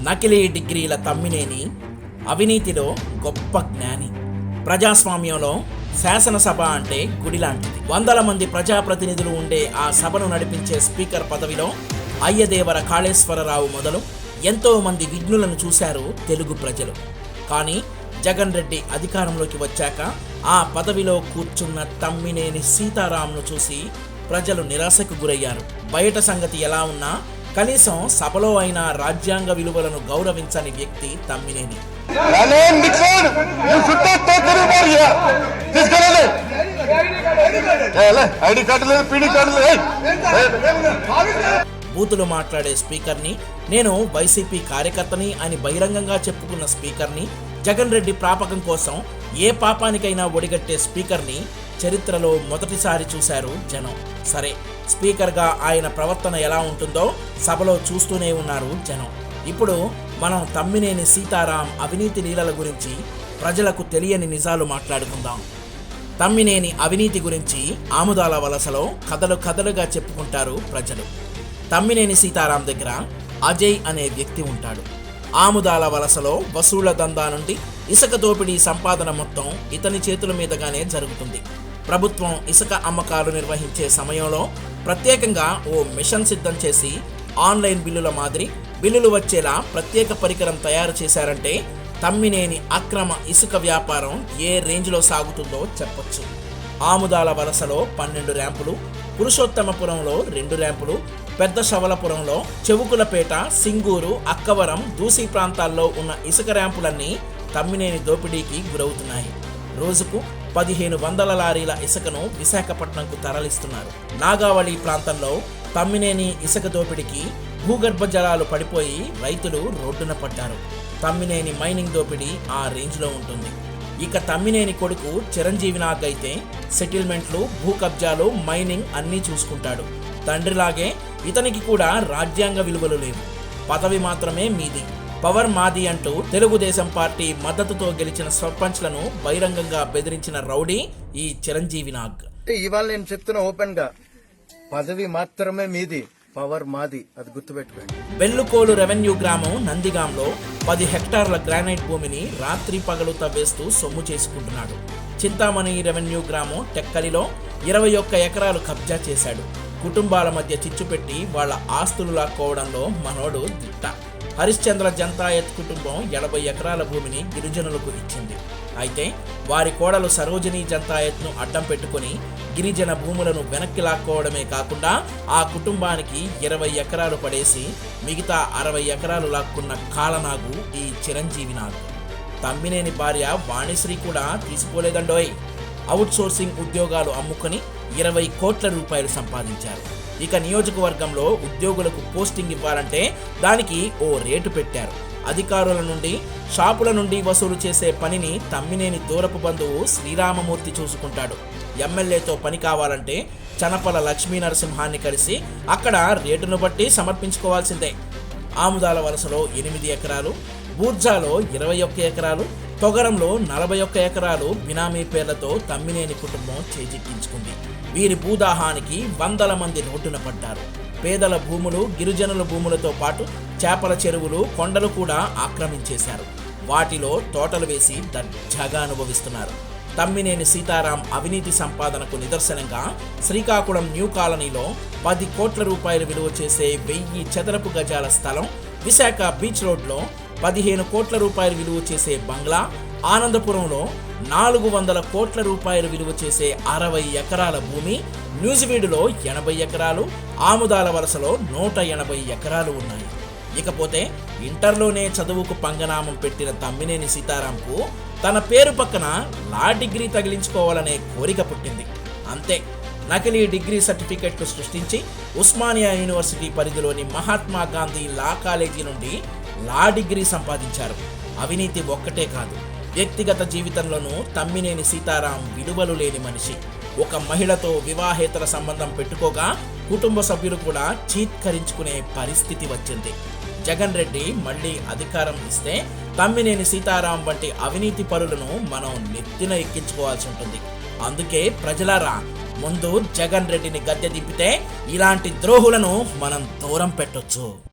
నకిలీ డిగ్రీల తమ్మినేని అవినీతిలో గొప్ప జ్ఞాని. ప్రజాస్వామ్యంలో శాసనసభ అంటే గుడి లాంటిది. వందల మంది ప్రజాప్రతినిధులు ఉండే ఆ సభను నడిపించే స్పీకర్ పదవిలో అయ్యదేవర కాళేశ్వరరావు మొదలు ఎంతో మంది విఘ్నులను చూశారు తెలుగు ప్రజలు. కానీ జగన్ రెడ్డి అధికారంలోకి వచ్చాక ఆ పదవిలో కూర్చున్న తమ్మినేని సీతారాంను చూసి ప్రజలు నిరాశకు గురయ్యారు. బయట సంగతి ఎలా ఉన్నా కనీసం సభలో అయినా రాజ్యాంగ విలువలను గౌరవించని వ్యక్తి తమ్మినేని. బూతులు మాట్లాడే స్పీకర్ని, నేను వైసీపీ కార్యకర్తని అని బహిరంగంగా చెప్పుకున్న స్పీకర్ని, జగన్ రెడ్డి ప్రాపకం కోసం ఏ పాపానికైనా ఒడిగట్టే స్పీకర్ని చరిత్రలో మొదటిసారి చూశారు జనం. సరే, స్పీకర్గా ఆయన ప్రవర్తన ఎలా ఉంటుందో సభలో చూస్తూనే ఉన్నారు జనం. ఇప్పుడు మనం తమ్మినేని సీతారాం అవినీతి లీలల గురించి, ప్రజలకు తెలియని నిజాలు మాట్లాడుకుందాం. తమ్మినేని అవినీతి గురించి ఆముదాల వలసలో కథలు కథలుగా చెప్పుకుంటారు ప్రజలు. తమ్మినేని సీతారాం దగ్గర అజయ్ అనే వ్యక్తి ఉంటాడు. ఆముదాల వలసలో వసూళ్ల దందా నుండి ఇసుక దోపిడీ సంపాదన మొత్తం ఇతని చేతుల మీదుగానే జరుగుతుంది. ప్రభుత్వం ఇసుక అమ్మకాలు నిర్వహించే సమయంలో ప్రత్యేకంగా ఓ మిషన్ సిద్ధం చేసి ఆన్లైన్ బిల్లుల మాదిరి బిల్లులు వచ్చేలా ప్రత్యేక పరికరం తయారు చేశారంటే తమ్మినేని అక్రమ ఇసుక వ్యాపారం ఏ రేంజ్లో సాగుతుందో చెప్పొచ్చు. ఆముదాల వలసలో 12 ర్యాంపులు, పురుషోత్తమపురంలో 2 ర్యాంపులు, పెద్ద శవలపురంలో, చెవుకులపేట, సింగూరు, అక్కవరం, దూసి ప్రాంతాల్లో ఉన్న ఇసుక ర్యాంపులన్నీ తమ్మినేని దోపిడీకి గురవుతున్నాయి. రోజుకు 1500 లారీల ఇసుకను విశాఖపట్నంకు తరలిస్తున్నారు. నాగావళి ప్రాంతంలో తమ్మినేని ఇసుక దోపిడీకి భూగర్భ జలాలు పడిపోయి రైతులు రోడ్డున పడ్డారు. తమ్మినేని మైనింగ్ దోపిడీ ఆ రేంజ్లో ఉంటుంది. ఇక తమ్మినేని కొడుకు చిరంజీవి నాగ్ అయితే సెటిల్మెంట్లు, భూ కబ్జాలు, మైనింగ్ అన్నీ చూసుకుంటాడు. తండ్రిలాగే ఇతనికి కూడా రాజ్యాంగ విలువలు లేవు. పదవి మాత్రమే మీది, పవర్ మాది అంటూ తెలుగుదేశం పార్టీ మద్దతుతో గెలిచిన సర్పంచ్లను బహిరంగంగా బెదిరించిన రౌడీ ఈ చిరంజీవి నాగ్. ఇవాళ నేను చెప్తున్నా ఓపెన్ గా, పదవి మాత్రమే మీది, పవర్ మాది, అది గుర్తుపెట్టుకోండి. బెల్లుకోలు రెవెన్యూ గ్రామం నందిగాంలో 10 హెక్టార్ల గ్రానైట్ భూమిని రాత్రి పగలు తవ్వేస్తూ సొమ్ము చేసుకుంటున్నాడు. చింతామణి రెవెన్యూ గ్రామం టెక్కలిలో 21 ఎకరాలు కబ్జా చేశాడు. కుటుంబాల మధ్య చిచ్చు పెట్టి వాళ్ల ఆస్తులు లాక్కోవడంలో మనోడు దిట్ట. హరిశ్చంద్ర జంతాయత్ కుటుంబం 80 ఎకరాల భూమిని గిరిజనులకు ఇచ్చింది. అయితే వారి కోడలు సరోజిని జంతాయత్ను అడ్డం పెట్టుకుని గిరిజన భూములను వెనక్కి లాక్కోవడమే కాకుండా ఆ కుటుంబానికి 20 ఎకరాలు పడేసి మిగతా 60 ఎకరాలు లాక్కున్న కాలనాగు ఈ చిరంజీవి నాగ్. తమ్మినేని భార్య వాణిశ్రీ కూడా తీసుకోలేదండోయ్. అవుట్ సోర్సింగ్ ఉద్యోగాలు అమ్ముకొని 20 కోట్ల రూపాయలు సంపాదించారు. ఇక నియోజకవర్గంలో ఉద్యోగులకు పోస్టింగ్ ఇవ్వాలంటే దానికి ఓ రేటు పెట్టారు. అధికారుల నుండి, షాపుల నుండి వసూలు చేసే పనిని తమ్మినేని దూరపు బంధువు శ్రీరామమూర్తి చూసుకుంటాడు. ఎమ్మెల్యేతో పని కావాలంటే చనపల లక్ష్మీ నరసింహాన్ని కలిసి అక్కడ రేటును బట్టి సమర్పించుకోవాల్సిందే. ఆముదాల వలసలో 8 ఎకరాలు, బూర్జాలో 21 ఎకరాలు, తొగరంలో 41 ఎకరాలు బినామీ పేర్లతో తమ్మినేని కుటుంబం చేజిక్కించుకుంది. వీరి భూదాహానికి వందల మంది రోడ్డున పడ్డారు. పేదల భూములు, గిరిజనుల భూములతో పాటు చేపల చెరువులు, కొండలు కూడా ఆక్రమించేశారు. వాటిలో తోటలు వేసి దర్జాగా అనుభవిస్తున్నారు. తమ్మినేని సీతారాం అవినీతి సంపాదనకు నిదర్శనంగా శ్రీకాకుళం న్యూ కాలనీలో 10 కోట్ల రూపాయలు విలువ చేసే 1000 చదరపు గజాల స్థలం, విశాఖ బీచ్ రోడ్లో 15 కోట్ల రూపాయలు విలువ చేసే బంగ్లా, ఆనందపురంలో 400 కోట్ల రూపాయలు విలువ చేసే 60 ఎకరాల భూమి, న్యూజివీడులో 80 ఎకరాలు, ఆముదాల వలసలో 180 ఎకరాలు ఉన్నాయి. ఇకపోతే ఇంటర్లోనే చదువుకు పంగనామం పెట్టిన తమ్మినేని సీతారాంకు తన పేరు పక్కన లా డిగ్రీ తగిలించుకోవాలనే కోరిక పుట్టింది. అంతే, నకిలీ డిగ్రీ సర్టిఫికెట్లు సృష్టించి ఉస్మానియా యూనివర్సిటీ పరిధిలోని మహాత్మా గాంధీ లా కాలేజీ నుండి లా డిగ్రీ సంపాదించారు. అవినీతి ఒక్కటే కాదు, వ్యక్తిగత జీవితంలోనూ తమ్మినేని సీతారాం విలువలు లేని మనిషి. ఒక మహిళతో వివాహేతర సంబంధం పెట్టుకోగా కుటుంబ సభ్యులు కూడా చీత్కరించుకునే పరిస్థితి వచ్చింది. జగన్ రెడ్డి మళ్లీ అధికారం ఇస్తే తమ్మినేని సీతారాం వంటి అవినీతి పరులను మనం నెత్తిన ఎక్కించుకోవాల్సి ఉంటుంది. అందుకే ప్రజలారా, ముందు జగన్ రెడ్డిని గద్దె దింపితే ఇలాంటి ద్రోహులను మనం దూరం పెట్టొచ్చు.